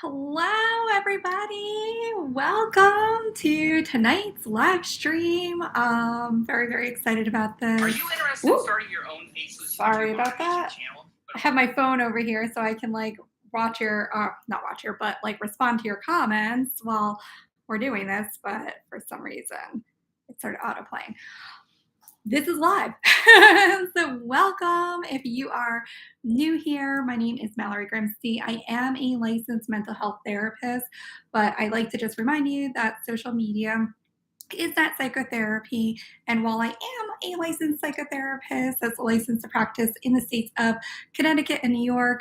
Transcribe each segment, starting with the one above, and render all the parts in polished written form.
Hello, everybody. Welcome to tonight's live stream. Very, very excited about this. Are you interested in starting your own faceless Sorry YouTube about motivation that. channel? I have my phone over here so I can watch your, not watch your, but respond to your comments while we're doing this. But for some reason, it started auto playing. This is live. So welcome. If you are new here, my name is Mallory Grimste. I am a licensed mental health therapist, but I like to just remind you that social media is not psychotherapy. And while I am a licensed psychotherapist that's licensed to practice in the states of Connecticut and New York,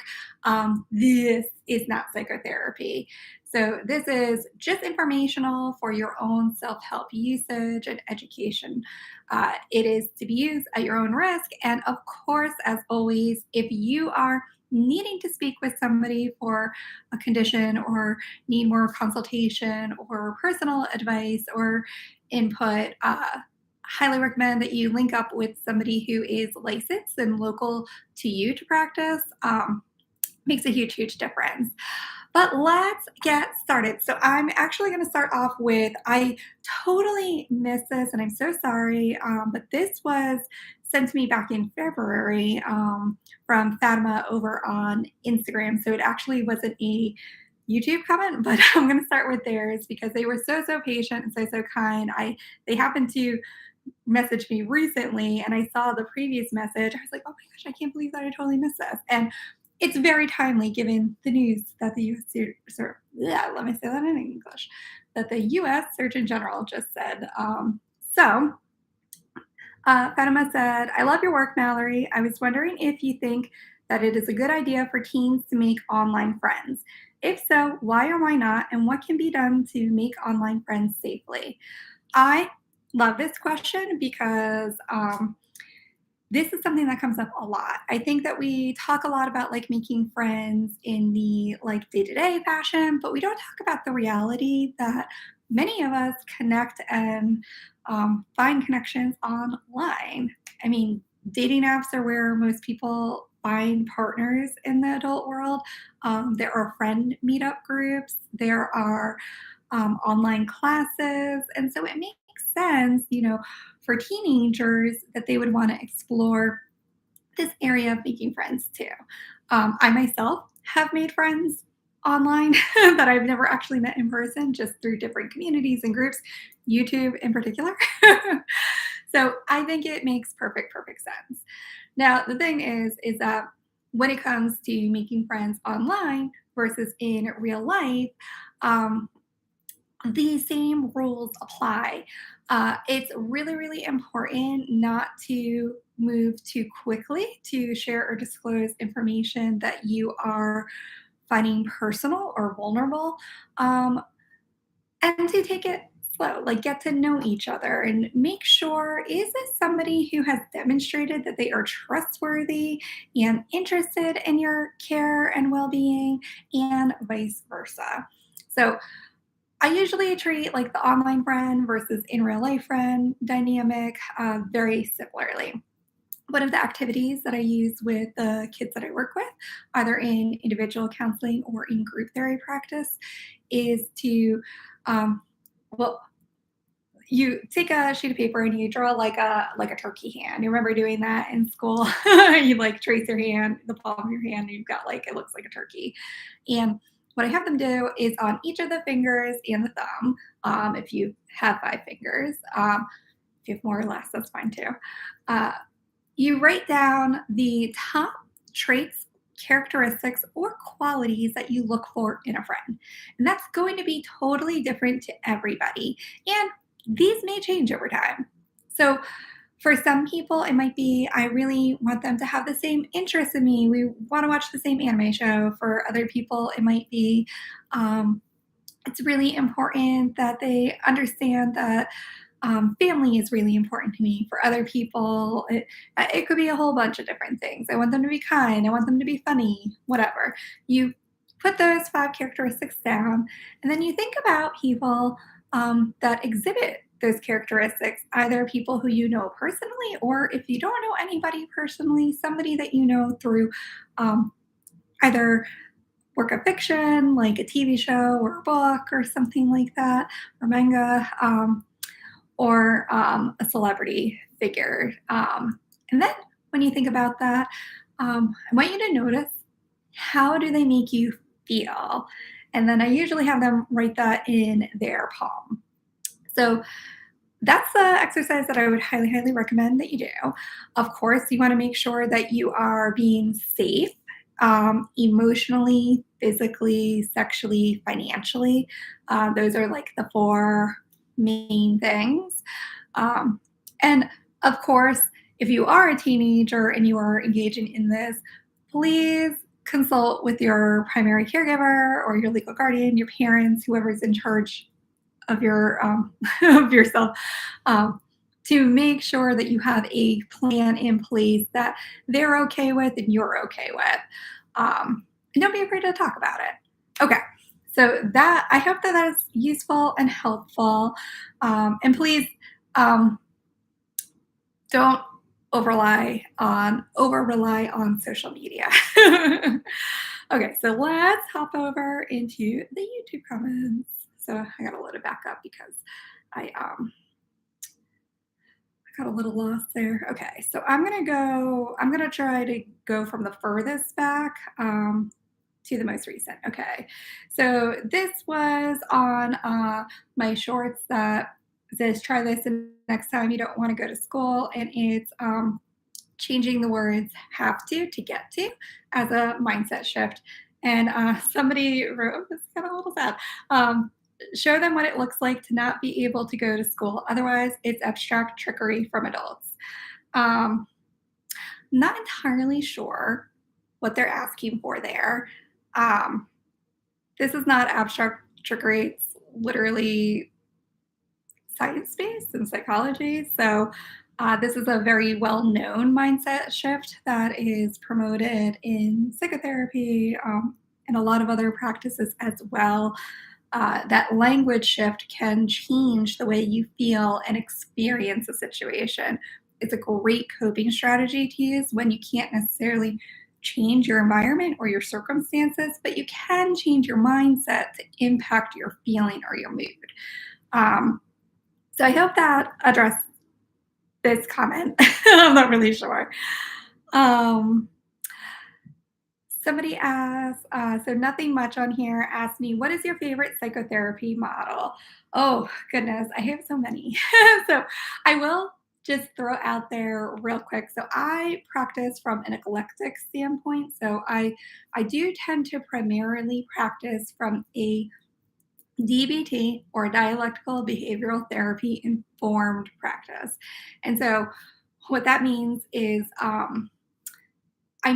this is not psychotherapy. So this is just informational for your own self-help usage and education. It is to be used at your own risk. And of course, as always, if you are needing to speak with somebody for a condition or need more consultation or personal advice or input, highly recommend that you link up with somebody who is licensed and local to you to practice. Makes a huge, huge difference. But let's get started. So I'm actually going to start off with, I totally missed this and I'm so sorry, but this was sent to me back in February from Fatima over on Instagram. So it actually wasn't a YouTube comment, but I'm going to start with theirs because they were so, so patient and so, so kind. They happened to message me recently and I saw the previous message. I was like, oh my gosh, I can't believe that I totally missed this. And it's very timely given the news that the let me say that in English, that the U.S. Surgeon General just said. Fatima said, I love your work, Mallory. I was wondering if you think that it is a good idea for teens to make online friends. If so, why or why not? And what can be done to make online friends safely? I love this question because this is something that comes up a lot. I think that we talk a lot about making friends in the day-to-day fashion, but we don't talk about the reality that many of us connect and find connections online. I mean, dating apps are where most people find partners in the adult world. There are friend meetup groups. There are online classes. And so it makes sense, for teenagers that they would want to explore this area of making friends too. I myself have made friends online that I've never actually met in person, just through different communities and groups, YouTube in particular. So I think it makes perfect, perfect sense. Now, the thing is that when it comes to making friends online versus in real life, um, the same rules apply. It's really, really important not to move too quickly to share or disclose information that you are finding personal or vulnerable, and to take it slow, get to know each other and make sure, is this somebody who has demonstrated that they are trustworthy and interested in your care and well being, and vice versa. So, I usually treat the online friend versus in real life friend dynamic very similarly. One of the activities that I use with the kids that I work with, either in individual counseling or in group therapy practice, is to, um, well, you take a sheet of paper and you draw like a turkey hand. You remember doing that in school? You trace your hand, the palm of your hand, and you've got it looks like a turkey. And what I have them do is on each of the fingers and the thumb, if you have 5 fingers, if you have more or less, that's fine too. Uh, you write down the top traits, characteristics, or qualities that you look for in a friend. And that's going to be totally different to everybody. And these may change over time. So, for some people, it might be I really want them to have the same interests in me. We want to watch the same anime show. For other people, it might be um, it's really important that they understand that family is really important to me. For other people, it could be a whole bunch of different things. I want them to be kind. I want them to be funny, whatever. You put those 5 characteristics down, and then you think about people that exhibit those characteristics, either people who you know personally, or if you don't know anybody personally, somebody that you know through either work of fiction, like a TV show or a book or something like that, or manga, or a celebrity figure. And then when you think about that, I want you to notice, how do they make you feel? And then I usually have them write that in their palm. So that's the exercise that I would highly, highly recommend that you do. Of course, you want to make sure that you are being safe, emotionally, physically, sexually, financially. Those are like the four main things. Um, and of course, if you are a teenager and you are engaging in this, please consult with your primary caregiver or your legal guardian, your parents, whoever's in charge of your of yourself, um, to make sure that you have a plan in place that they're okay with and you're okay with. And don't be afraid to talk about it. Okay. So that, I hope that that is useful and helpful. And please, um, don't over rely on social media. Okay, so let's hop over into the YouTube comments. So I got to load it back up because I got a little lost there. Okay, so I'm gonna try to go from the furthest back to the most recent. Okay, so this was on my shorts that says try this the next time you don't want to go to school, and it's changing the words have to get to as a mindset shift. And somebody wrote, oh, this is kind of a little sad. Show them what it looks like to not be able to go to school. Otherwise, it's abstract trickery from adults. Um, not entirely sure what they're asking for there. Um, this is not abstract trickery. It's literally science based and psychology. So, this is a very well known mindset shift that is promoted in psychotherapy and a lot of other practices as well. That language shift can change the way you feel and experience a situation. It's a great coping strategy to use when you can't necessarily change your environment or your circumstances, but you can change your mindset to impact your feeling or your mood. Um, so I hope that addressed this comment. I'm not really sure. Um, Somebody asked, so nothing much on here, asked me, what is your favorite psychotherapy model? Oh, goodness, I have so many. So I will just throw out there real quick. So I practice from an eclectic standpoint. So I do tend to primarily practice from a DBT, or dialectical behavioral therapy informed practice. And so what that means is I'm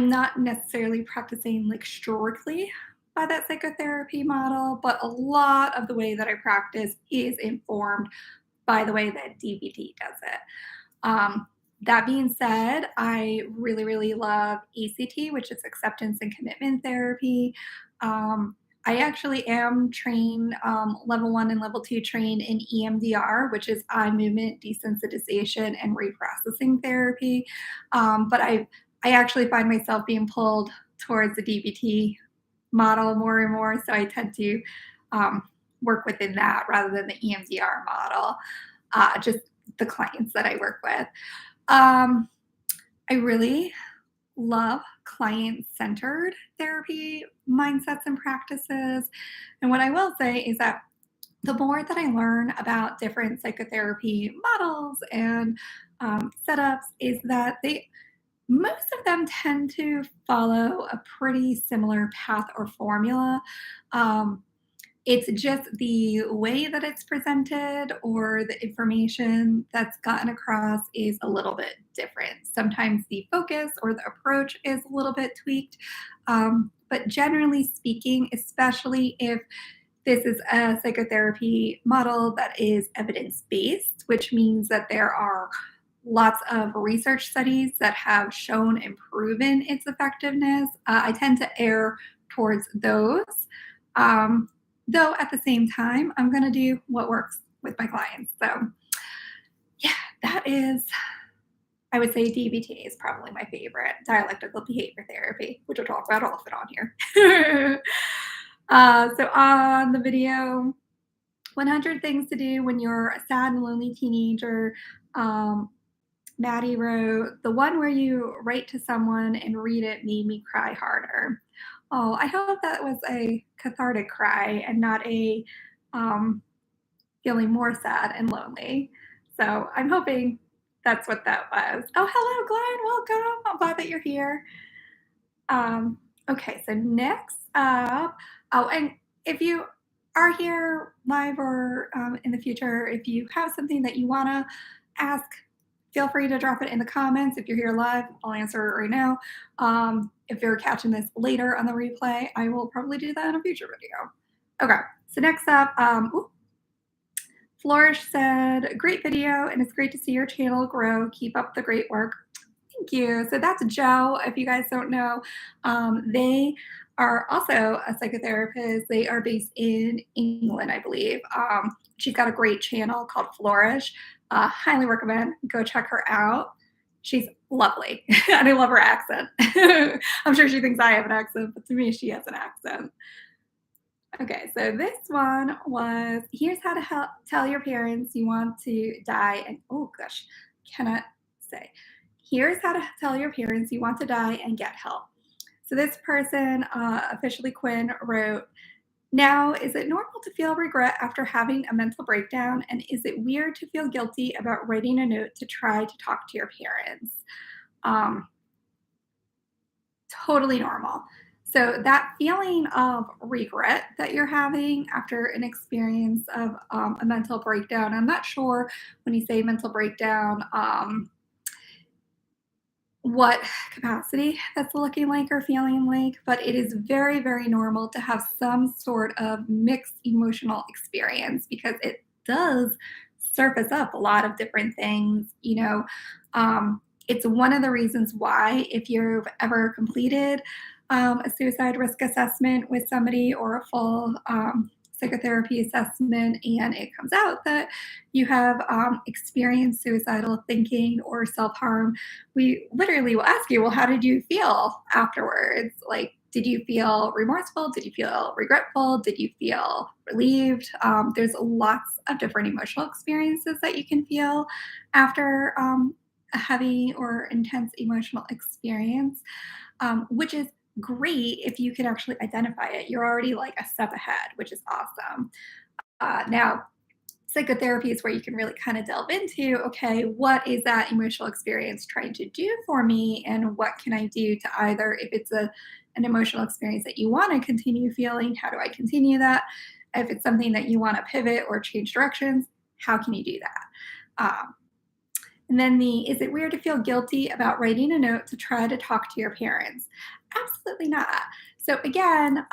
not necessarily practicing like strictly by that psychotherapy model, but a lot of the way that I practice is informed by the way that DBT does it. Um, that being said, I really, really love ACT, which is acceptance and commitment therapy. I actually am trained, level one and level two trained in EMDR, which is eye movement desensitization and reprocessing therapy. But I actually find myself being pulled towards the DBT model more and more. So I tend to work within that rather than the EMDR model, just the clients that I work with. I really love client centered therapy mindsets and practices. And what I will say is that the more that I learn about different psychotherapy models and setups, is that most of them tend to follow a pretty similar path or formula. Um, it's just the way that it's presented or the information that's gotten across is a little bit different. Sometimes the focus or the approach is a little bit tweaked. But generally speaking, especially if this is a psychotherapy model that is evidence based, which means that there are lots of research studies that have shown and proven its effectiveness. I tend to err towards those. Um, Though at the same time, I'm going to do what works with my clients. So, yeah, that is I would say DBT is probably my favorite, dialectical behavior therapy, which we'll talk about often on here. So on the video, 100 things to do when you're a sad and lonely teenager. Um, Maddie wrote, the one where you write to someone and read it made me cry harder. Oh, I hope that was a cathartic cry and not a um, feeling more sad and lonely. So I'm hoping that's what that was. Oh, hello, Glenn. Welcome. I'm glad that you're here. Okay, so next up, oh, and if you are here live or in the future, if you have something that you want to ask, feel free to drop it in the comments. If you're here live, I'll answer it right now. If you're catching this later on the replay, I will probably do that in a future video. Okay, so next up, Flourish said, great video, and it's great to see your channel grow. Keep up the great work. Thank you. So that's Joe. If you guys don't know, they are also a psychotherapist. They are based in England, I believe. She's got a great channel called Flourish. Highly recommend. Go check her out. She's lovely, and I love her accent. I'm sure she thinks I have an accent, but to me, she has an accent. Okay, so this one was here's how to tell your parents you want to die. And oh gosh, cannot say. Here's how to tell your parents you want to die and get help. So this person, officially Quinn, wrote, now, is it normal to feel regret after having a mental breakdown? And is it weird to feel guilty about writing a note to try to talk to your parents? Um, Totally normal. So that feeling of regret that you're having after an experience of a mental breakdown, I'm not sure when you say mental breakdown, what capacity that's looking like or feeling like, but it is very, very normal to have some sort of mixed emotional experience because it does surface up a lot of different things. It's one of the reasons why, if you've ever completed a suicide risk assessment with somebody or a full psychotherapy assessment, and it comes out that you have experienced suicidal thinking or self harm, we literally will ask you, well, how did you feel afterwards? Like, did you feel remorseful? Did you feel regretful? Did you feel relieved? There's lots of different emotional experiences that you can feel after a heavy or intense emotional experience, which is great if you can actually identify it. You're already like a step ahead, which is awesome. Now, psychotherapy is where you can really kind of delve into, okay, what is that emotional experience trying to do for me? And what can I do to either, if it's an emotional experience that you want to continue feeling, how do I continue that? If it's something that you want to pivot or change directions, how can you do that? And then is it weird to feel guilty about writing a note to try to talk to your parents? Absolutely not. So again,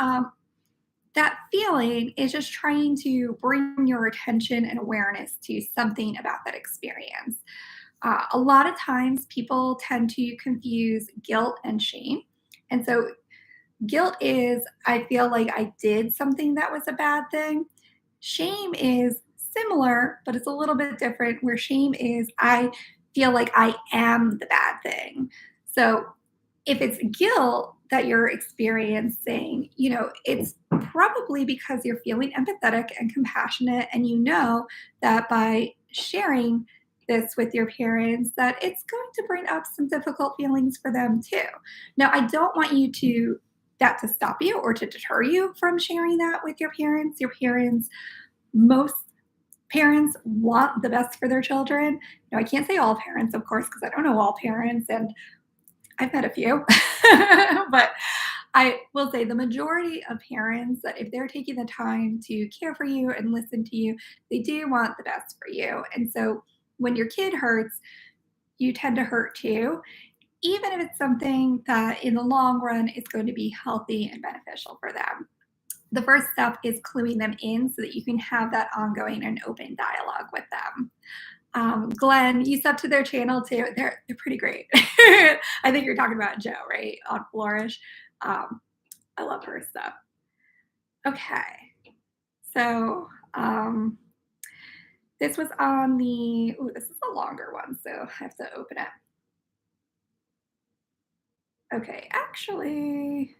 that feeling is just trying to bring your attention and awareness to something about that experience. A lot of times people tend to confuse guilt and shame. And so guilt is, I feel like I did something that was a bad thing. Shame is similar, but it's a little bit different, where shame is, I feel like I am the bad thing. So if it's guilt that you're experiencing, it's probably because you're feeling empathetic and compassionate, and you know that by sharing this with your parents, that it's going to bring up some difficult feelings for them too. Now, I don't want that to stop you or to deter you from sharing that with your parents. Most parents want the best for their children. I can't say all parents, of course, because I don't know all parents, and I've met a few, but I will say the majority of parents, that if they're taking the time to care for you and listen to you, they do want the best for you. And so when your kid hurts, you tend to hurt too, even if it's something that in the long run is going to be healthy and beneficial for them. The first step is cluing them in so that you can have that ongoing and open dialogue with them. Glenn, you sub to their channel too. They're pretty great. I think you're talking about Joe, right? On Flourish. I love her stuff. Okay. So this was on this is a longer one, so I have to open it. Okay, actually,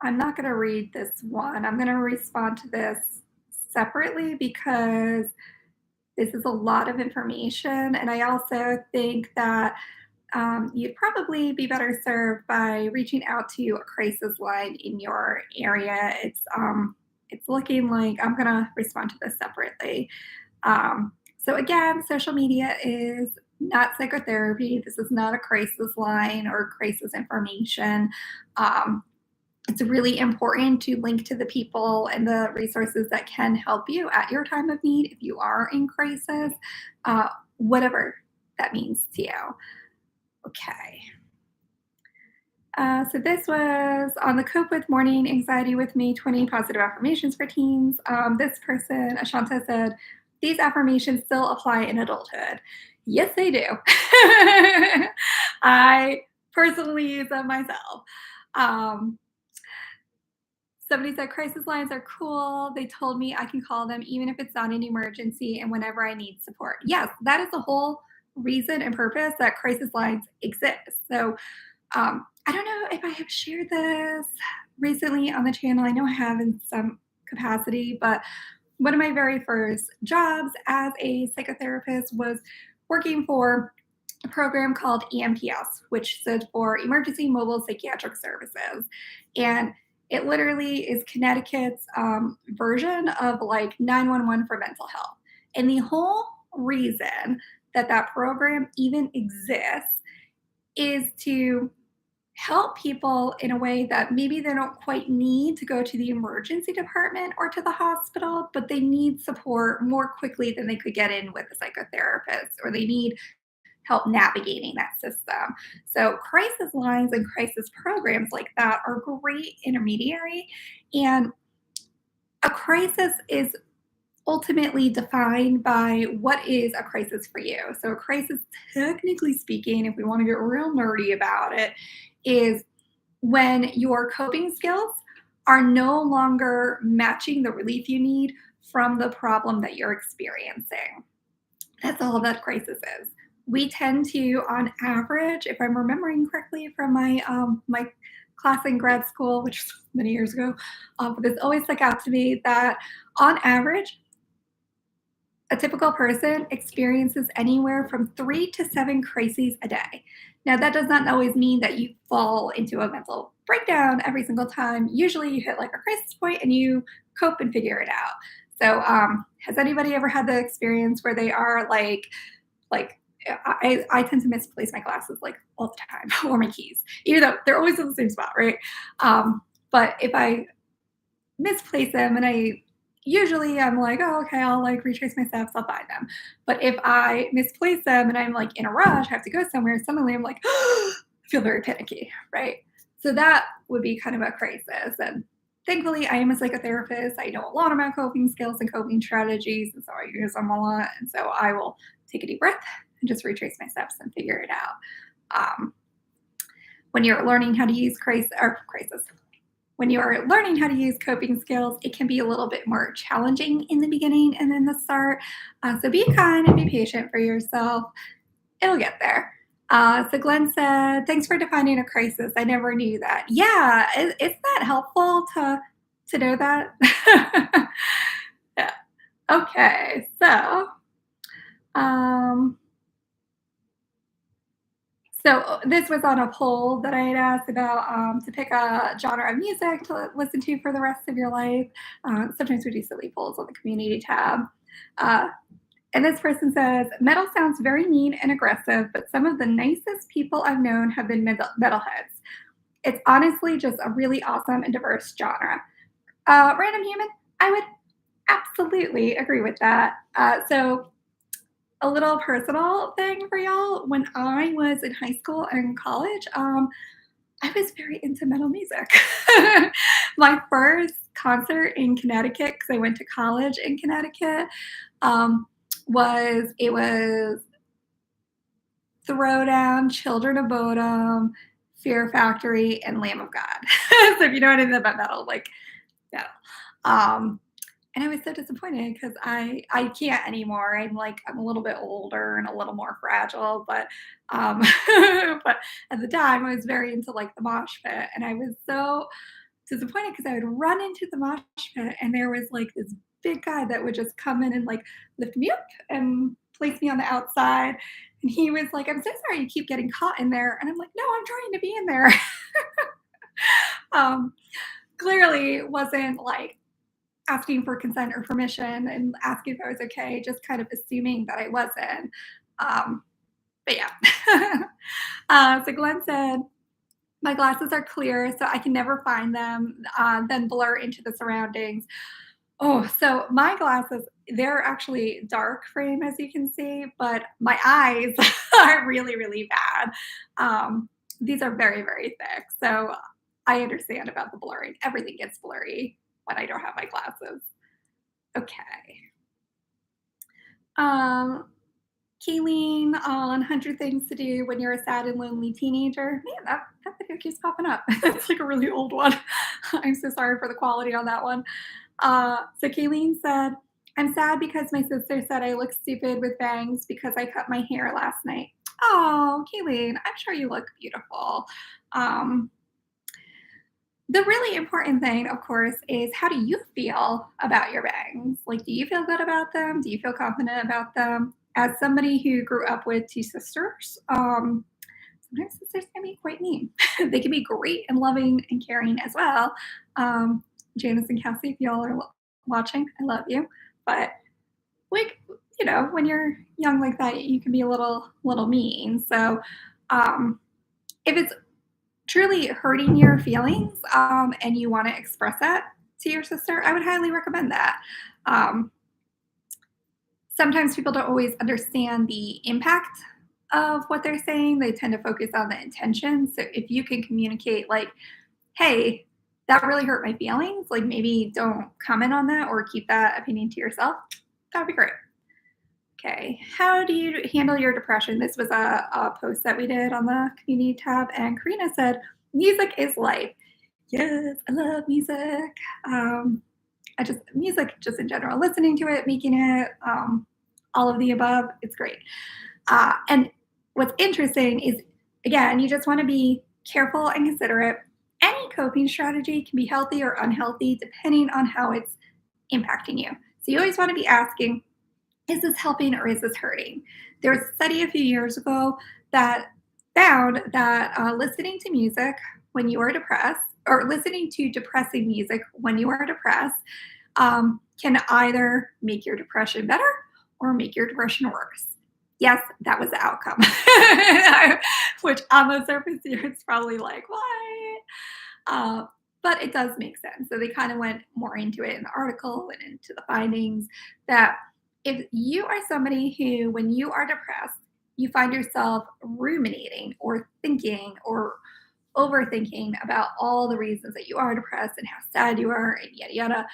I'm not going to read this one. I'm going to respond to this separately because this is a lot of information. And I also think that you'd probably be better served by reaching out to a crisis line in your area. It's looking like I'm going to respond to this separately. So again, social media is not psychotherapy. This is not a crisis line or crisis information. Um, it's really important to link to the people and the resources that can help you at your time of need if you are in crisis, uh, whatever that means to you. Okay. So this was on the Cope with Morning Anxiety with Me 20 Positive Affirmations for Teens. This person, Ashanta, said, these affirmations still apply in adulthood. Yes, they do. I personally use them myself. Um, Somebody said crisis lines are cool. They told me I can call them even if it's not an emergency and whenever I need support. Yes, that is the whole reason and purpose that crisis lines exist. So I don't know if I have shared this recently on the channel. I know I have in some capacity, but one of my very first jobs as a psychotherapist was working for a program called EMPS, which stood for Emergency Mobile Psychiatric Services. And it literally is Connecticut's version of like 911 for mental health. And the whole reason that that program even exists is to help people in a way that maybe they don't quite need to go to the emergency department or to the hospital, but they need support more quickly than they could get in with a psychotherapist, or they need help navigating that system. So, crisis lines and crisis programs like that are great intermediary. And a crisis is ultimately defined by what is a crisis for you. So, a crisis, technically speaking, if we want to get real nerdy about it, is when your coping skills are no longer matching the relief you need from the problem that you're experiencing. That's all that crisis is. We tend to, on average, if I'm remembering correctly from my class in grad school, which was many years ago, but this always stuck out to me that on average, a typical person experiences anywhere from 3 to 7 crises a day. Now, that does not always mean that you fall into a mental breakdown every single time. Usually, you hit like a crisis point and you cope and figure it out. So, has anybody ever had the experience where they are like I tend to misplace my glasses like all the time or my keys, even though they're always in the same spot, right? But if I misplace them and I usually I'm like, oh, okay, I'll like retrace my steps, I'll find them. But if I misplace them and I'm like in a rush, I have to go somewhere, suddenly I'm like, I feel very panicky, right? So that would be kind of a crisis. And thankfully, I am a psychotherapist. I know a lot about coping skills and coping strategies. And so I use them a lot. And so I will take a deep breath and just retrace my steps and figure it out. Um, when you're learning how to use crisis, when you are learning how to use coping skills, it can be a little bit more challenging in the beginning and in the start. So be kind and be patient for yourself. It'll get there. So Glenn said, thanks for defining a crisis. I never knew that. Yeah, isn't that helpful to know that? Yeah. Okay, um, so this was on a poll that I had asked about to pick a genre of music to listen to for the rest of your life. Sometimes we do silly polls on the community tab. Uh, and this person says, metal sounds very mean and aggressive, but some of the nicest people I've known have been metalheads. It's honestly just a really awesome and diverse genre. Random human, I would absolutely agree with that. So a little personal thing for y'all. When I was in high school and college, I was very into metal music. My first concert in Connecticut, because I went to college in Connecticut, um, was Throwdown, Children of Bodom, Fear Factory, and Lamb of God. So if you know anything about metal, like metal. Um, And I was so disappointed because I can't anymore. I'm a little bit older and a little more fragile, but but at the time I was very into like the mosh pit, and I was so disappointed because I would run into the mosh pit and there was like this big guy that would just come in and like lift me up and place me on the outside. And he was like, "I'm so sorry you keep getting caught in there." And I'm like, "No, I'm trying to be in there." um, Clearly wasn't like asking for consent or permission and asking if I was okay, just kind of assuming that I wasn't. Um, but yeah. So Glenn said, my glasses are clear, so I can never find them, then blur into the surroundings. Oh, so my glasses, they're actually dark frame, as you can see, but my eyes are really, really bad. These are very, very thick. So I understand about the blurring. Everything gets blurry when I don't have my glasses. Okay. Um, Kayleen on 100 Things to Do When You're a Sad and Lonely Teenager. Man, that video keeps popping up. It's like a really old one. I'm so sorry for the quality on that one. So Kayleen said, I'm sad because my sister said I look stupid with bangs because I cut my hair last night. Oh, Kayleen, I'm sure you look beautiful. Um, the really important thing, of course, is how do you feel about your bangs? Like, do you feel good about them? Do you feel confident about them? As somebody who grew up with two sisters, sometimes sisters can be quite mean. They can be great and loving and caring as well. Janice and Cassie, if y'all are watching, I love you. But like, when you're young like that, you can be a little mean. So um, if it's truly hurting your feelings and you want to express that to your sister, I would highly recommend that. Um, Sometimes people don't always understand the impact of what they're saying. They tend to focus on the intention. So if you can communicate, like, hey, that really hurt my feelings, like maybe don't comment on that or keep that opinion to yourself, that would be great. Okay, how do you handle your depression? This was a post that we did on the community tab, and Karina said, music is life. Yes, I love music. Music just in general, listening to it, making it, all of the above, it's great. And what's interesting is, again, you just want to be careful and considerate. Any coping strategy can be healthy or unhealthy depending on how it's impacting you. So you always want to be asking, is this helping or is this hurting? There was a study a few years ago that found that listening to music when you are depressed, or listening to depressing music when you are depressed, can either make your depression better or make your depression worse. Yes, that was the outcome. Which on the surface here, it's probably like, what? But it does make sense. So they kind of went more into it in the article and into the findings that if you are somebody who, when you are depressed, you find yourself ruminating or thinking or overthinking about all the reasons that you are depressed and how sad you are and yada yada,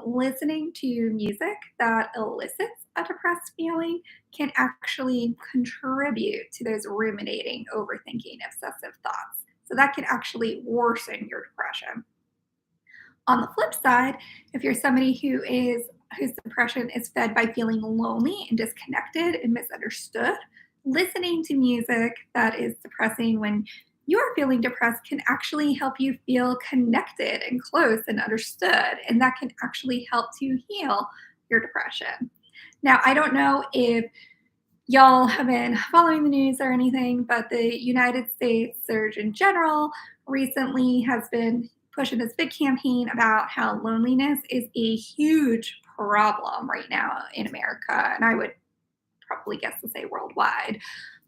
listening to music that elicits a depressed feeling can actually contribute to those ruminating, overthinking, obsessive thoughts. So that can actually worsen your depression. On the flip side, if you're somebody whose depression is fed by feeling lonely and disconnected and misunderstood, listening to music that is depressing when you're feeling depressed can actually help you feel connected and close and understood. And that can actually help to heal your depression. Now, I don't know if y'all have been following the news or anything, but the United States Surgeon General recently has been pushing this big campaign about how loneliness is a huge problem right now in America, and I would probably guess to say worldwide.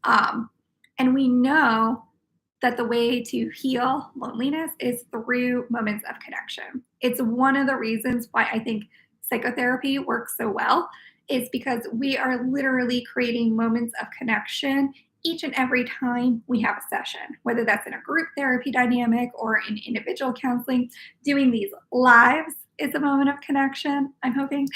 Um, and we know that the way to heal loneliness is through moments of connection. It's one of the reasons why I think psychotherapy works so well, is because we are literally creating moments of connection each and every time we have a session, whether that's in a group therapy dynamic or in individual counseling. Doing these lives is a moment of connection, I'm hoping.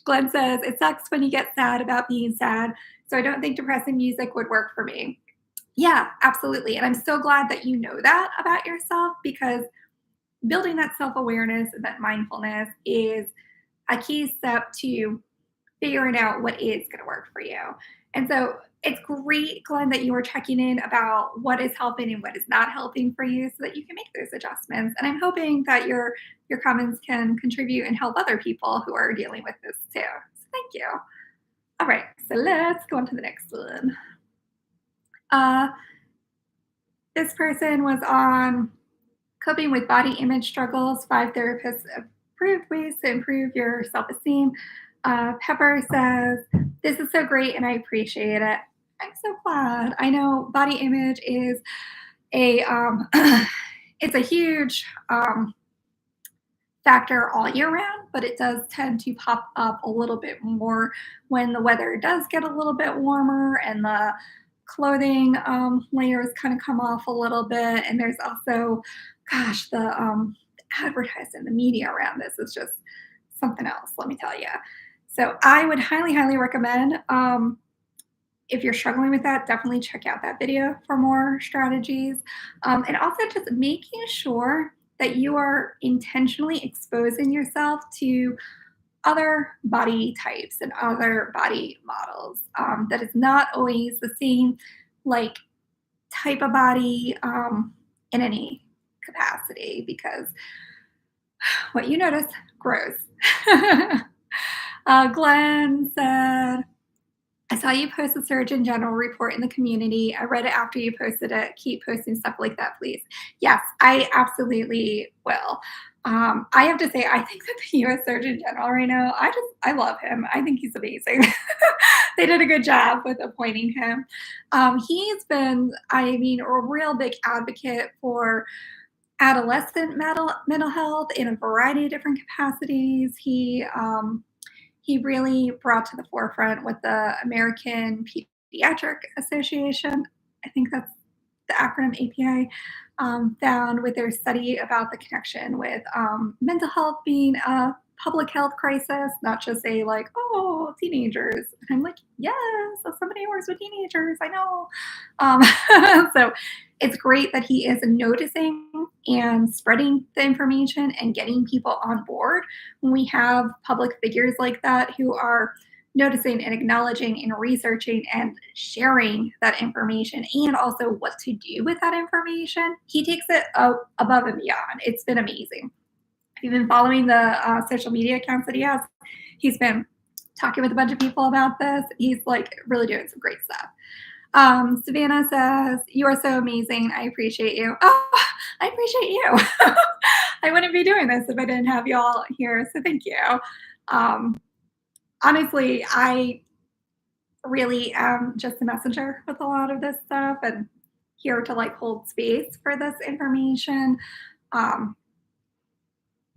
Glenn says, it sucks when you get sad about being sad, so I don't think depressing music would work for me. Yeah, absolutely. And I'm so glad that you know that about yourself, because building that self-awareness and that mindfulness is a key step to figuring out what is going to work for you. And so it's great, Glenn, that you were checking in about what is helping and what is not helping for you so that you can make those adjustments. And I'm hoping that your comments can contribute and help other people who are dealing with this too. So thank you. All right, so let's go on to the next one. Uh, this person was on coping with body image struggles, 5 therapists approved ways to improve your self esteem. Pepper says, "This is so great and I appreciate it." I'm so glad. I know body image is a it's a huge factor all year round, but it does tend to pop up a little bit more when the weather does get a little bit warmer and the clothing layers kind of come off a little bit. And there's also, gosh, the advertising, the media around this is just something else, let me tell you. So I would highly, highly recommend if you're struggling with that, definitely check out that video for more strategies. And also just making sure that you are intentionally exposing yourself to other body types and other body models. That is not always the same, like, type of body in any capacity because what you notice grows. Glenn said, "I saw you post the Surgeon General report in the community. I read it after you posted it. Keep posting stuff like that, please." Yes, I absolutely will. I have to say, I think that the U.S. Surgeon General right now, I love him. I think he's amazing. They did a good job with appointing him. He's been, I mean, a real big advocate for adolescent mental health in a variety of different capacities. He really brought to the forefront with the American Pediatric Association. I think that's the acronym APA, found with their study about the connection with mental health being a public health crisis, not just a like, oh, teenagers. And I'm like, yes, as somebody who works with teenagers, I know. So it's great that he is noticing and spreading the information and getting people on board when we have public figures like that who are noticing and acknowledging and researching and sharing that information and also what to do with that information. He takes it above and beyond. It's been amazing. If you've been following the social media accounts that he has, he's been talking with a bunch of people about this. He's like really doing some great stuff. Savannah says, "You are so amazing. I appreciate you." Oh, I appreciate you. I wouldn't be doing this if I didn't have y'all here. So thank you. Um, Honestly, I really am just a messenger with a lot of this stuff and here to like hold space for this information. Um,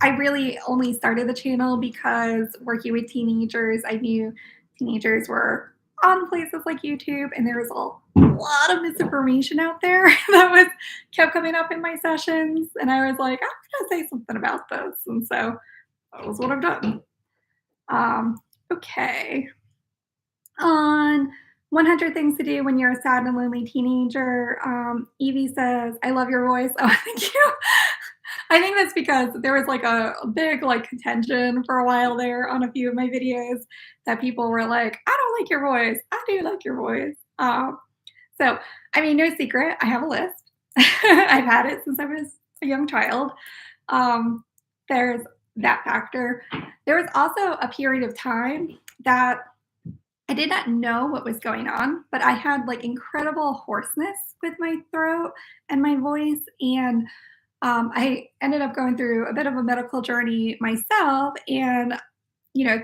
I really only started the channel because working with teenagers, I knew teenagers were on places like YouTube, and there was a lot of misinformation out there that was kept coming up in my sessions, and I was like, I'm gonna say something about this, and so that was what I've done. Okay. On 100 Things to Do When You're a Sad and Lonely Teenager, Evie says, "I love your voice." Oh, thank you. I think that's because there was like a big like contention for a while there on a few of my videos that people were like, "I don't like your voice. I do like your voice." So, I mean, no secret, I have a list. I've had it since I was a young child. Um, there's that factor. There was also a period of time that I did not know what was going on, but I had like incredible hoarseness with my throat and my voice. And I ended up going through a bit of a medical journey myself and, you know,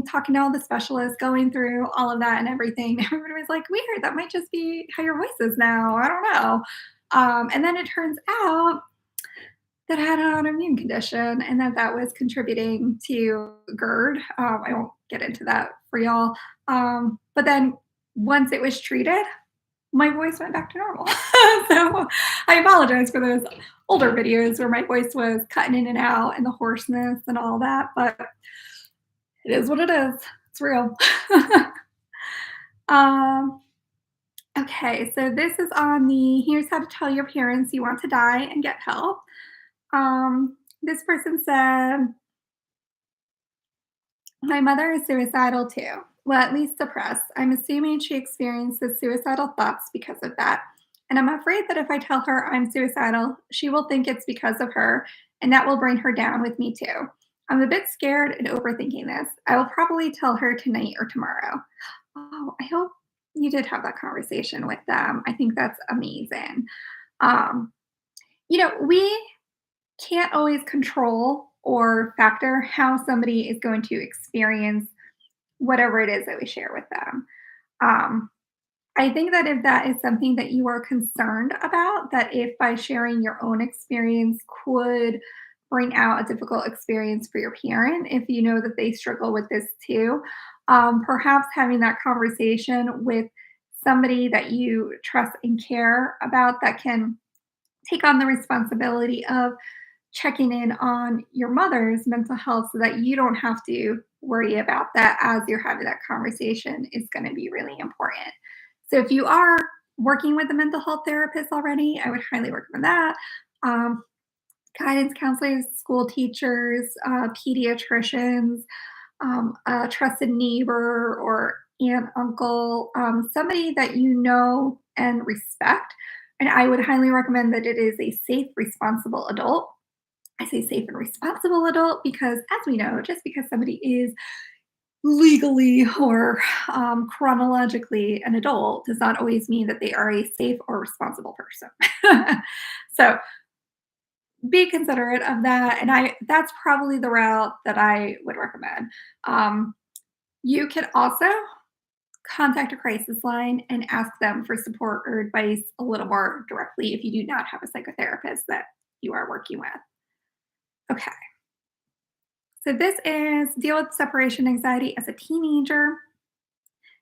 talking to all the specialists, going through all of that and everything. Everybody was like, weird, that might just be how your voice is now. I don't know. And then it turns out that I had an autoimmune condition and that was contributing to GERD. I won't get into that for y'all. But then once it was treated, my voice went back to normal. So I apologize for those older videos where my voice was cutting in and out and the hoarseness and all that, but it is what it is. It's real. um, okay, so this is on the here's how to tell your parents you want to die and get help. This person said, my mother is suicidal too. Well, at least depressed. I'm assuming she experiences suicidal thoughts because of that. And I'm afraid that if I tell her I'm suicidal, she will think it's because of her, and that will bring her down with me too. I'm a bit scared and overthinking this. I will probably tell her tonight or tomorrow. Oh, I hope you did have that conversation with them. I think that's amazing. Um, we can't always control or factor how somebody is going to experience whatever it is that we share with them. Um, I think that if that is something that you are concerned about, that if by sharing your own experience could bring out a difficult experience for your parent, if you know that they struggle with this too, perhaps having that conversation with somebody that you trust and care about that can take on the responsibility of checking in on your mother's mental health so that you don't have to worry about that as you're having that conversation is going to be really important. So if you are working with a mental health therapist already, I would highly recommend that. Um, Guidance counselors, school teachers, pediatricians, a trusted neighbor or aunt, uncle, somebody that you know and respect. And I would highly recommend that it is a safe, responsible adult. I say safe and responsible adult because, as we know, just because somebody is legally or chronologically an adult does not always mean that they are a safe or responsible person. So be considerate of that. And that's probably the route that I would recommend. Um, you can also contact a crisis line and ask them for support or advice a little more directly if you do not have a psychotherapist that you are working with. Okay. So this is deal with separation anxiety as a teenager.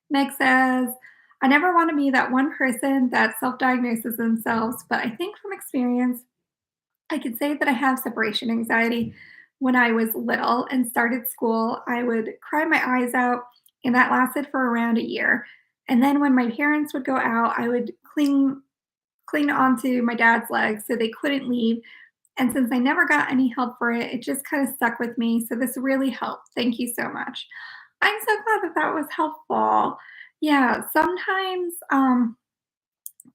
Meg says, I never want to be that one person that self diagnoses themselves, but I think from experience, I could say that I have separation anxiety. When I was little and started school, I would cry my eyes out, and that lasted for around a year. And then when my parents would go out, I would cling onto my dad's legs so they couldn't leave. And since I never got any help for it, it just kind of stuck with me. So this really helped. Thank you so much. I'm so glad that that was helpful. Yeah, sometimes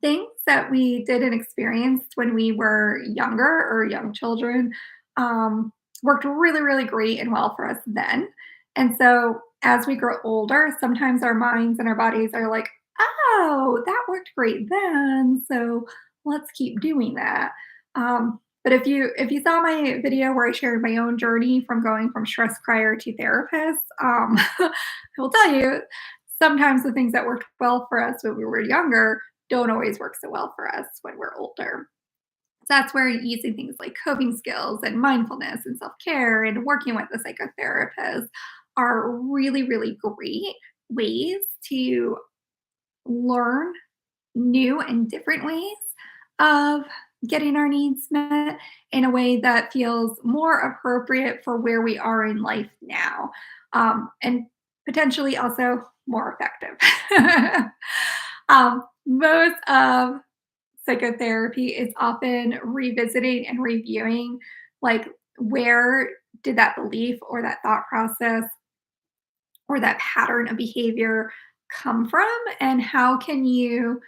things that we did and experienced when we were younger or young children um, worked really, really great and well for us then. And so as we grow older, sometimes our minds and our bodies are like, oh, that worked great then. So let's keep doing that. But if you saw my video where I shared my own journey from going from stress crier to therapist, I will tell you sometimes the things that worked well for us when we were younger don't always work so well for us when we're older. So that's where using things like coping skills and mindfulness and self care and working with a psychotherapist are really, really great ways to learn new and different ways of getting our needs met in a way that feels more appropriate for where we are in life now, and potentially also more effective. Most of psychotherapy is often revisiting and reviewing, like, where did that belief or that thought process or that pattern of behavior come from, and how can you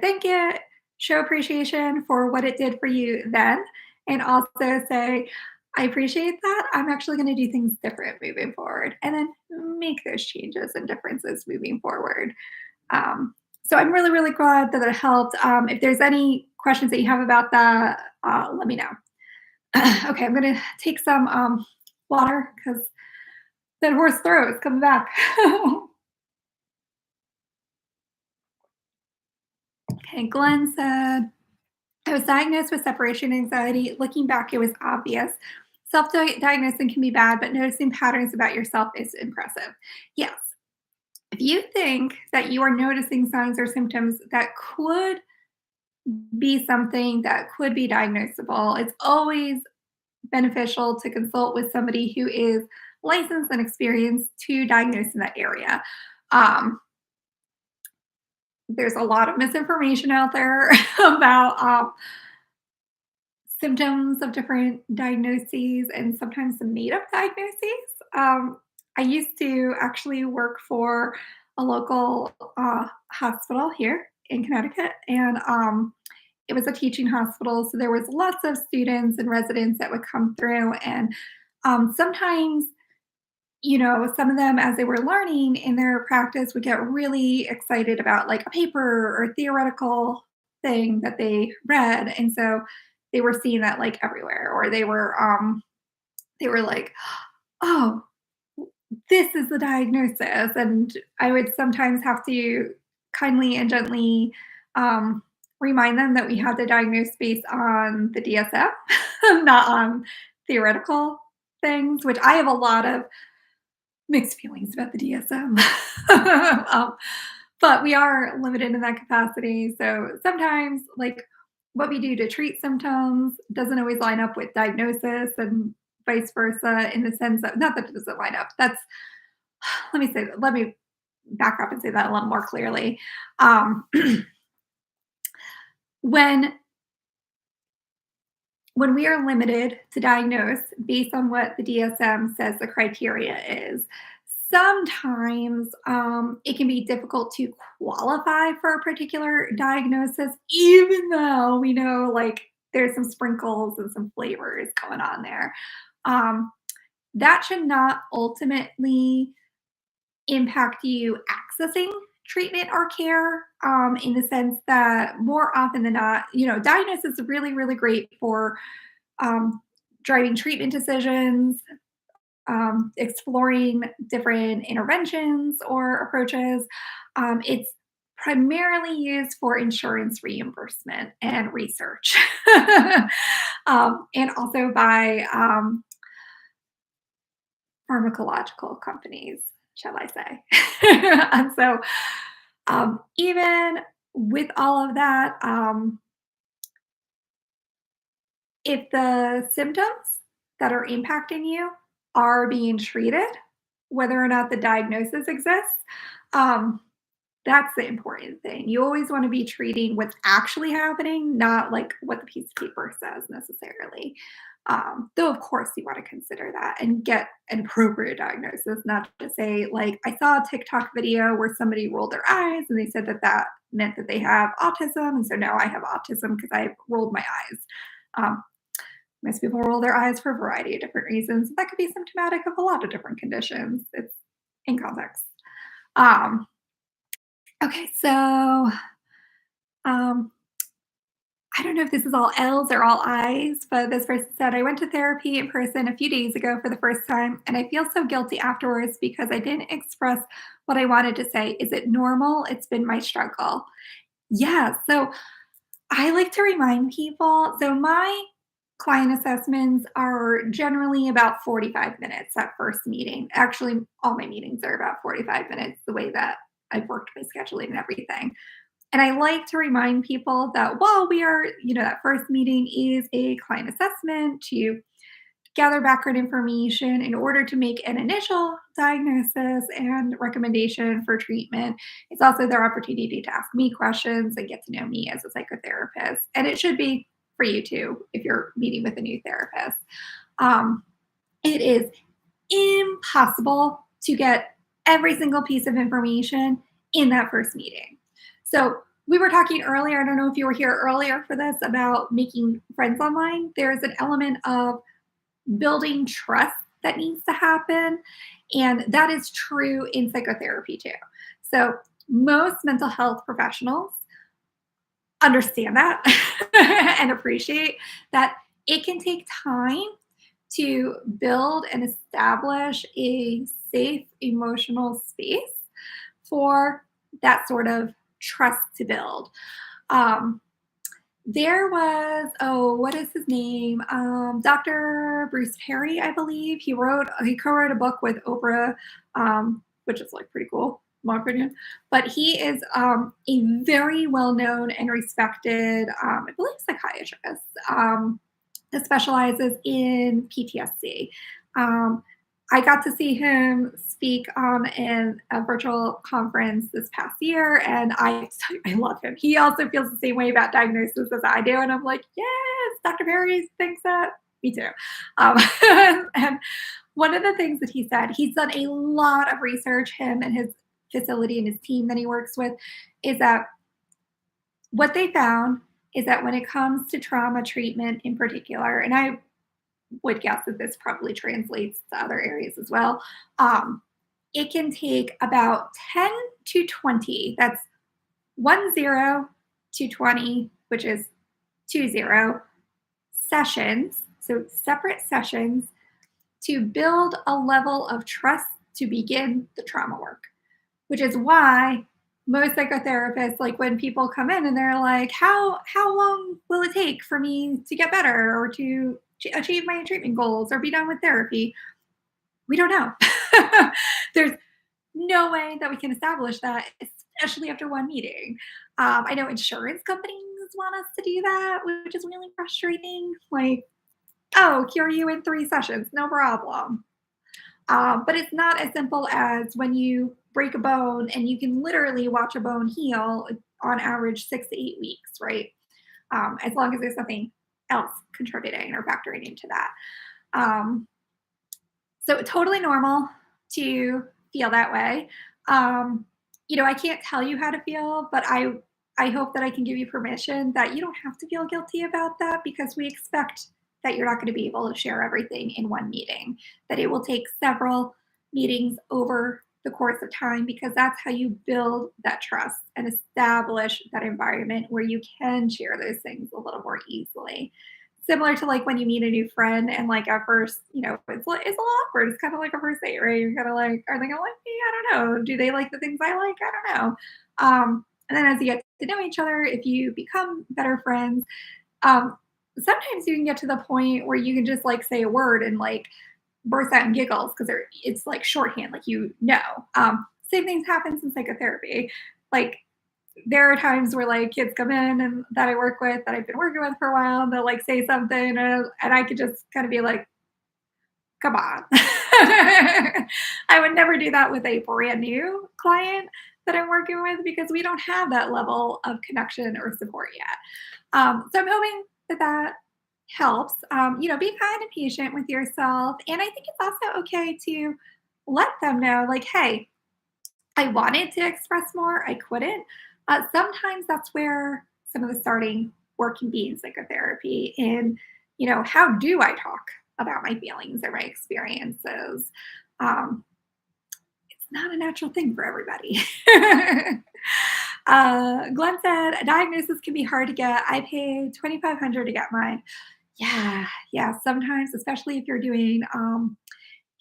thank it, show appreciation for what it did for you then, and also say, I appreciate that. I'm actually going to do things different moving forward, and then make those changes and differences moving forward. um, so I'm really, really glad that it helped. If there's any questions that you have about that, let me know. Okay, I'm going to take some water because that horse throat is coming back. Okay, Glenn said, I was diagnosed with separation anxiety. Looking back, it was obvious. Self diagnosing can be bad, but noticing patterns about yourself is impressive. Yes. If you think that you are noticing signs or symptoms that could be something that could be diagnosable, it's always beneficial to consult with somebody who is licensed and experienced to diagnose in that area. Um, there's a lot of misinformation out there about symptoms of different diagnoses and sometimes some made up diagnoses. I used to actually work for a local hospital here in Connecticut, and it was a teaching hospital. So there was lots of students and residents that would come through, and sometimes some of them, as they were learning in their practice, would get really excited about like a paper or theoretical thing that they read. And so they were seeing that like everywhere, or they were like, oh, this is the diagnosis. And I would sometimes have to kindly and gently remind them that we had to diagnose based on the DSM, not on theoretical things, which I have a lot of mixed feelings about the DSM. um, but we are limited in that capacity. So sometimes, like what we do to treat symptoms doesn't always line up with diagnosis and vice versa, in the sense that, not that it doesn't line up. Let me back up and say that a little more clearly. Um, when when we are limited to diagnose based on what the DSM says the criteria is, sometimes it can be difficult to qualify for a particular diagnosis, even though we know like there's some sprinkles and some flavors going on there. Um, that should not ultimately impact you accessing treatment or care, in the sense that more often than not, diagnosis is really, really great for um, driving treatment decisions, exploring different interventions or approaches. It's primarily used for insurance reimbursement and research, and also by pharmacological companies, shall I say. And so, even with all of that, if the symptoms that are impacting you are being treated, whether or not the diagnosis exists, um, that's the important thing. You always want to be treating what's actually happening, not like what the piece of paper says necessarily. Though, of course, you want to consider that and get an appropriate diagnosis, not to say, like, I saw a TikTok video where somebody rolled their eyes and they said that that meant that they have autism. And so now I have autism because I rolled my eyes. Um, Most people roll their eyes for a variety of different reasons. That could be symptomatic of a lot of different conditions. It's in context. Um, okay, so um, I don't know if this is all L's or all I's, but this person said, I went to therapy in person a few days ago for the first time, and I feel so guilty afterwards because I didn't express what I wanted to say. Is it normal? It's been my struggle. Yeah, so I like to remind people. So my client assessments are generally about 45 minutes at first meeting. Actually, all my meetings are about 45 minutes, the way that I've worked my scheduling and everything. And I like to remind people that while we are, that first meeting is a client assessment to gather background information in order to make an initial diagnosis and recommendation for treatment. It's also their opportunity to ask me questions and get to know me as a psychotherapist. And it should be for you too if you're meeting with a new therapist. Um, it is impossible to get every single piece of information in that first meeting. So we were talking earlier, I don't know if you were here earlier for this, about making friends online. There's an element of building trust that needs to happen. And that is true in psychotherapy too. So most mental health professionals understand that and appreciate that it can take time to build and establish a safe emotional space for that sort of trust to build. Um, there was, oh, what is his name? Dr. Bruce Perry, I believe. He co-wrote a book with Oprah, which is like pretty cool, in my opinion. But he is a very well-known and respected, I believe, psychiatrist that specializes in PTSD. Um, I got to see him speak in a virtual conference this past year, and I love him. He also feels the same way about diagnosis as I do, and I'm like, yes, Dr. Perry thinks that. Me too. Um, and one of the things that he said, he's done a lot of research, him and his facility and his team that he works with, is that what they found is that when it comes to trauma treatment in particular, and I would guess that this probably translates to other areas as well. Um, it can take about 10 to 20, that's 10 to 20, which is 20 sessions, so separate sessions to build a level of trust to begin the trauma work, which is why most psychotherapists, like when people come in and they're like, how long will it take for me to get better or to achieve my treatment goals or be done with therapy? We don't know. There's no way that we can establish that, especially after one meeting. I know insurance companies want us to do that, which is really frustrating. Like, oh, cure you in 3 sessions, no problem. But it's not as simple as when you break a bone and you can literally watch a bone heal on average 6 to 8 weeks, right? As long as there's nothing else contributing or factoring into that. Um, so totally normal to feel that way. Um, I can't tell you how to feel, but I hope that I can give you permission that you don't have to feel guilty about that because we expect that you're not going to be able to share everything in one meeting, that it will take several meetings over the course of time because that's how you build that trust and establish that environment where you can share those things a little more easily. Similar to like when you meet a new friend and like at first, it's a little awkward. It's kind of like a first date, right? You're kind of like, are they gonna like me? I don't know. Do they like the things I like? I don't know. And then as you get to know each other, if you become better friends, um, sometimes you can get to the point where you can just like say a word and like burst out in giggles because it's like shorthand, like same things happens in psychotherapy. Like there are times where like kids come in and that I work with that I've been working with for a while, and they'll like say something, and I could just kind of be like, "Come on." I would never do that with a brand new client that I'm working with because we don't have that level of connection or support yet. So I'm hoping that that helps. Be kind and patient with yourself, and I think it's also okay to let them know, like, "Hey, I wanted to express more, I couldn't." Sometimes that's where some of the starting work can be in psychotherapy. In, how do I talk about my feelings or my experiences? Um, it's not a natural thing for everybody. Glenn said, a diagnosis can be hard to get. I paid 2,500 to get mine. Yeah, yeah. Sometimes, especially if you're doing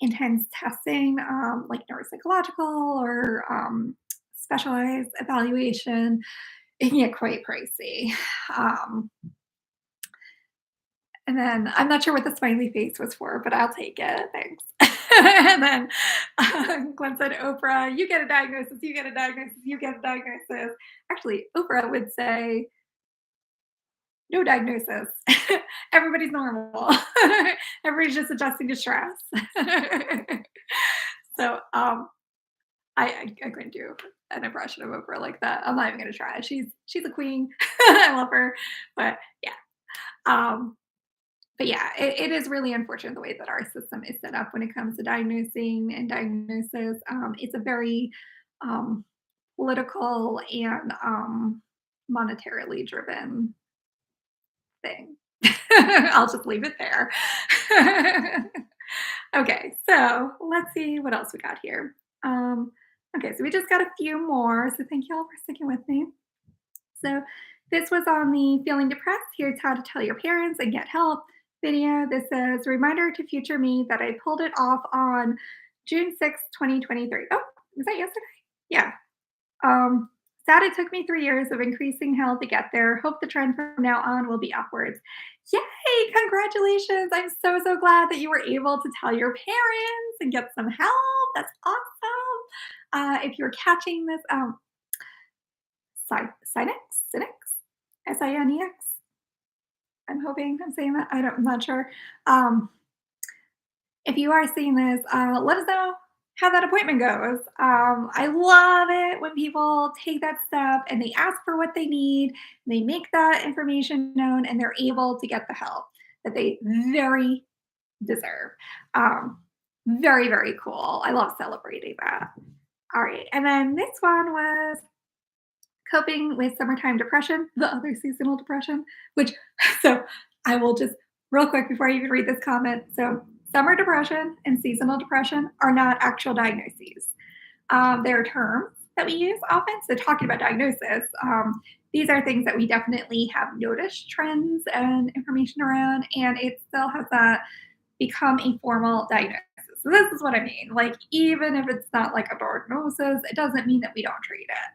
intense testing, like neuropsychological or specialized evaluation, it can get quite pricey. Um, and then I'm not sure what the smiley face was for, but I'll take it. Thanks. And then Glenn said, Oprah, you get a diagnosis, you get a diagnosis, you get a diagnosis. Actually, Oprah would say, no diagnosis. Everybody's normal. Everybody's just adjusting to stress. So I couldn't do an impression of Oprah like that. I'm not even gonna try. She's a queen. I love her. But yeah. Um, but yeah, it is really unfortunate the way that our system is set up when it comes to diagnosing and diagnosis. It's a very um, political and monetarily driven thing. I'll just leave it there. Okay, so let's see what else we got here. Okay, so we just got a few more. So thank you all for sticking with me. So this was on the feeling depressed. Here's how to tell your parents and get help video. This says reminder to future me that I pulled it off on June 6th, 2023. Oh, was that yesterday? Yeah. Um, Sad it took me 3 years of increasing hell to get there. Hope the trend from now on will be upwards. Yay! Congratulations. I'm so, so glad that you were able to tell your parents and get some help. That's awesome. If you're catching this, Sinex? Sinex? Sinex? I'm hoping I'm saying that. I'm not sure. Um, if you are seeing this, let us know how that appointment goes. I love it when people take that step and they ask for what they need, they make that information known, and they're able to get the help that they very deserve. Um, very, very cool. I love celebrating that. All right. And then this one was coping with summertime depression, the other seasonal depression, which, so I will just real quick before I even read this comment. So, summer depression and seasonal depression are not actual diagnoses. They're terms that we use often. So, talking about diagnosis, these are things that we definitely have noticed trends and information around, and it still has not become a formal diagnosis. So, this is what I mean. Like, even if it's not like a diagnosis, it doesn't mean that we don't treat it.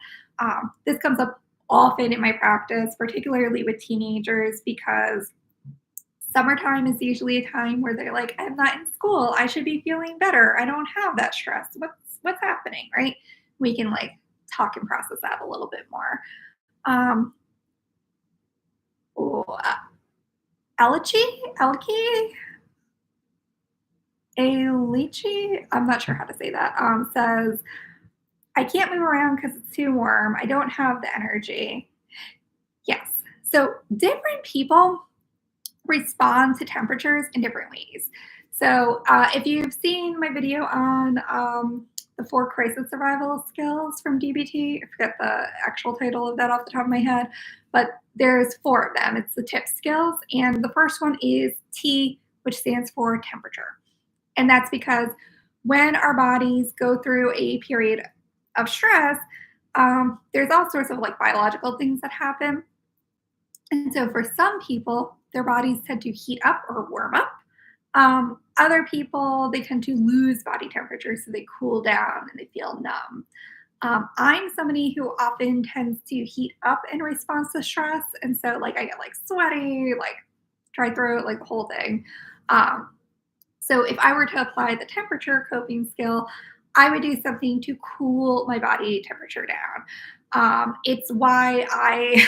This comes up often in my practice, particularly with teenagers, because summertime is usually a time where they're like, I'm not in school. I should be feeling better. I don't have that stress. What's happening, right? We can like talk and process that a little bit more. Um, ooh, Elki, Alichi, I'm not sure how to say that, says, I can't move around because it's too warm. I don't have the energy. Yes. So different people respond to temperatures in different ways. So, if you've seen my video on the 4 crisis survival skills from DBT, I forget the actual title of that off the top of my head, but there's 4 of them. It's the tip skills, and the first one is T, which stands for temperature. And that's because when our bodies go through a period of stress, there's all sorts of like biological things that happen. And so for some people, their bodies tend to heat up or warm up. Other people, they tend to lose body temperature, so they cool down and they feel numb. I'm somebody who often tends to heat up in response to stress. And so, like, I get like sweaty, like dry throat, like the whole thing. Um, so, if I were to apply the temperature coping skill, I would do something to cool my body temperature down. It's why I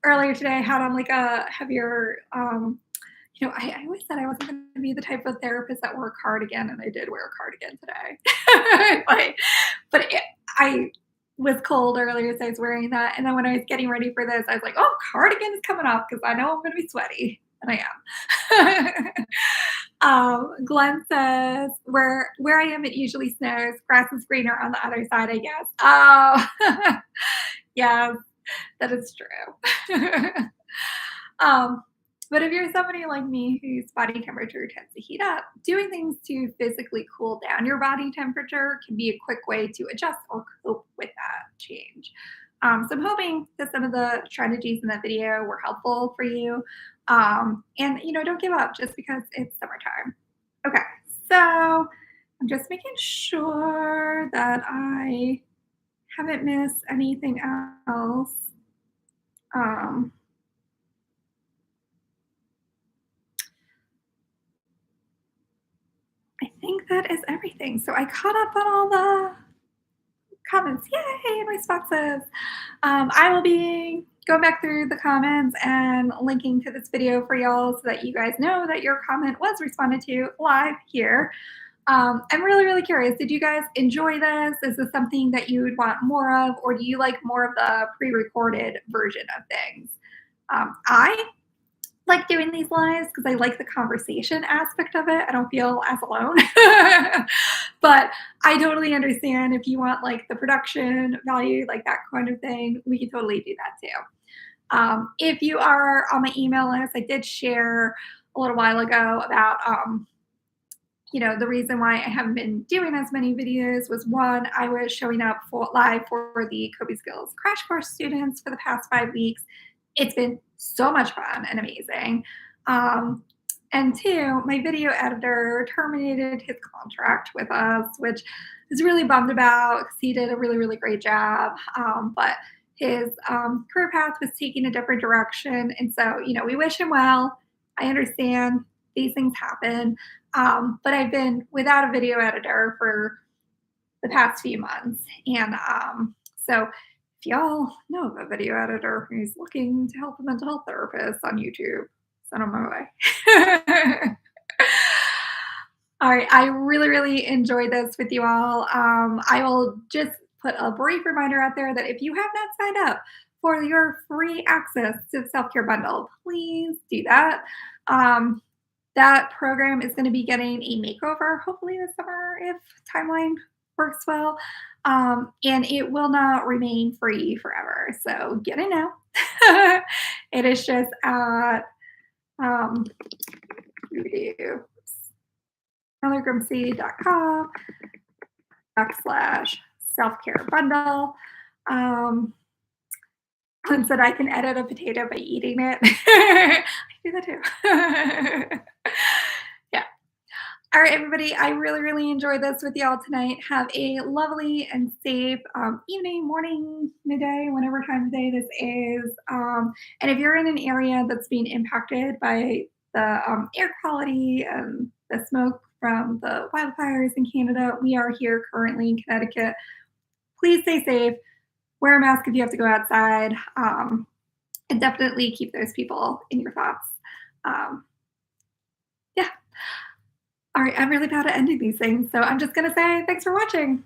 earlier today I had on like a heavier. I always said I wasn't going to be the type of therapist that wore a cardigan, and I did wear a cardigan today. I was cold earlier, so I was wearing that. And then when I was getting ready for this, I was like, "Oh, cardigan is coming off because I know I'm going to be sweaty," and I am. Glenn says, "Where I am, it usually snows. Grass is greener on the other side, I guess." Oh, yeah, that is true. um, but if you're somebody like me whose body temperature tends to heat up, doing things to physically cool down your body temperature can be a quick way to adjust or cope with that change. So I'm hoping that some of the strategies in that video were helpful for you. And don't give up just because it's summertime. Okay, so I'm just making sure that I haven't missed anything else. Um, I think that is everything. So I caught up on all the comments. Yay, and responses. I will be going back through the comments and linking to this video for y'all so that you guys know that your comment was responded to live here. I'm really, really curious. Did you guys enjoy this? Is this something that you would want more of, or do you like more of the pre recorded version of things? I like doing these lives because I like the conversation aspect of it. I don't feel as alone. But I totally understand if you want like the production value, like that kind of thing, we can totally do that too. If you are on my email list, I did share a little while ago about the reason why I haven't been doing as many videos was one, I was showing up for live for the Kobe Skills Crash Course students for the past 5 weeks. It's been so much fun and amazing. Um, and two, my video editor terminated his contract with us, which I was really bummed about because he did a really, really great job. But his career path was taking a different direction. And so, we wish him well. I understand these things happen. But I've been without a video editor for the past few months. And so if y'all know of a video editor who's looking to help a mental health therapist on YouTube, send them my way. All right. right, I really, really enjoyed this with you all. I will just put a brief reminder out there that if you have not signed up for your free access to the self care bundle, please do that. Um, that program is going to be getting a makeover hopefully this summer if timeline works well. And it will not remain free forever. So get in now. It is just at um, MalloryGrimste.com /self-care bundle. Um, and said I can edit a potato by eating it. I do that too. Yeah. All right, everybody. I really, really enjoyed this with y'all tonight. Have a lovely and safe evening, morning, midday, whatever time of day this is. And if you're in an area that's being impacted by the air quality and the smoke from the wildfires in Canada, we are here currently in Connecticut. Please stay safe. Wear a mask if you have to go outside. And definitely keep those people in your thoughts. Yeah. All right, I'm really bad at ending these things, so I'm just going to say thanks for watching.